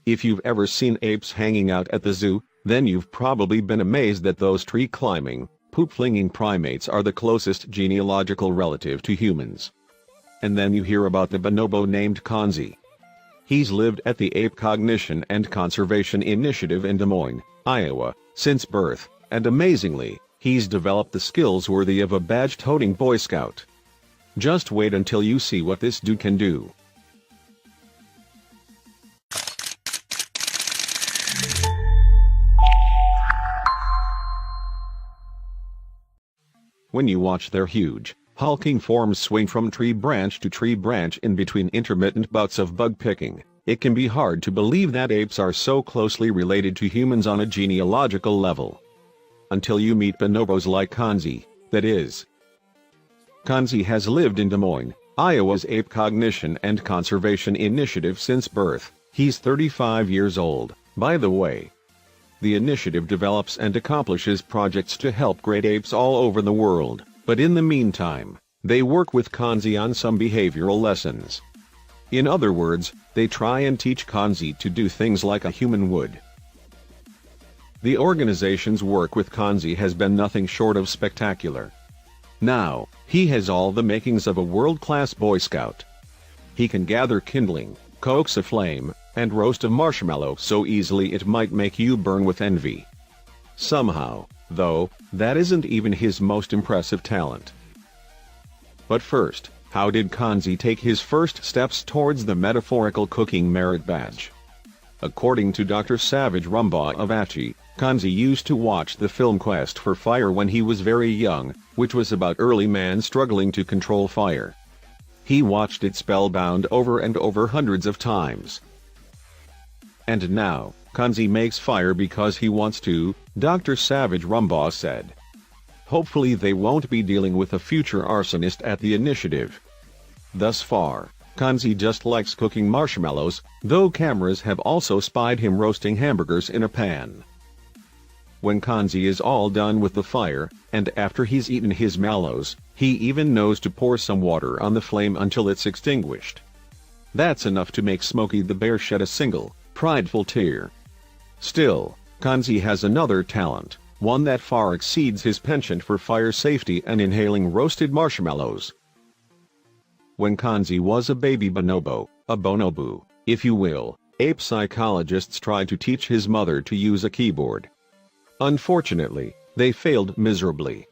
If you've ever seen apes hanging out at the zoo, then you've probably been amazed that those tree-climbing, poop-flinging primates are the closest genealogical relative to humans. And then you hear about the bonobo named Kanzi. He's lived at the Ape Cognition and Conservation Initiative in Des Moines, Iowa, since birth, and amazingly, he's developed the skills worthy of a badge-toting Boy Scout. Just wait until you see what this dude can do. When you watch their huge, hulking forms swing from tree branch to tree branch in between intermittent bouts of bug picking, it can be hard to believe that apes are so closely related to humans on a genealogical level. Until you meet bonobos like Kanzi, that is. Kanzi has lived in Des Moines, Iowa's Ape Cognition and Conservation Initiative since birth. He's 35 years old, by the way. The initiative develops and accomplishes projects to help great apes all over the world, but in the meantime, they work with Kanzi on some behavioral lessons. In other words, they try and teach Kanzi to do things like a human would. The organization's work with Kanzi has been nothing short of spectacular. Now, he has all the makings of a world-class Boy Scout. He can gather kindling, coax a flame, and roast a marshmallow so easily it might make you burn with envy. Somehow, though, that isn't even his most impressive talent. But first, how did Kanzi take his first steps towards the metaphorical cooking merit badge? According to Dr. Savage Rumbaugh of Achi, Kanzi used to watch the film Quest for Fire when he was very young, which was about early man struggling to control fire. He watched it spellbound over and over hundreds of times. And now, Kanzi makes fire because he wants to, Dr. Savage Rumbaugh said. Hopefully they won't be dealing with a future arsonist at the initiative. Thus far, Kanzi just likes cooking marshmallows, though cameras have also spied him roasting hamburgers in a pan. When Kanzi is all done with the fire, and after he's eaten his mallows, he even knows to pour some water on the flame until it's extinguished. That's enough to make Smokey the Bear shed a single, prideful tear. Still, Kanzi has another talent, one that far exceeds his penchant for fire safety and inhaling roasted marshmallows. When Kanzi was a baby bonobo, a bonobo, if you will, ape psychologists tried to teach his mother to use a keyboard. Unfortunately, they failed miserably.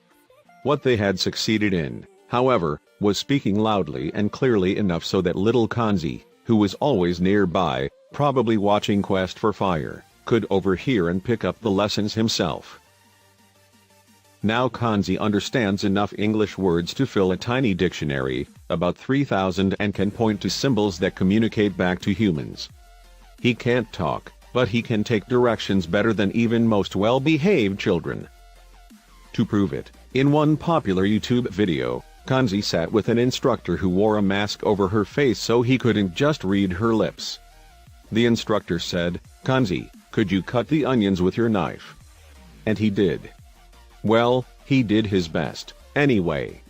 What they had succeeded in, however, was speaking loudly and clearly enough so that little Kanzi, who was always nearby, probably watching Quest for Fire, could overhear and pick up the lessons himself. Now Kanzi understands enough English words to fill a tiny dictionary, about 3,000, and can point to symbols that communicate back to humans. He can't talk, but he can take directions better than even most well-behaved children. To prove it, in one popular YouTube video, Kanzi sat with an instructor who wore a mask over her face so he couldn't just read her lips. The instructor said, "Kanzi, could you cut the onions with your knife?" And he did. Well, he did his best, anyway.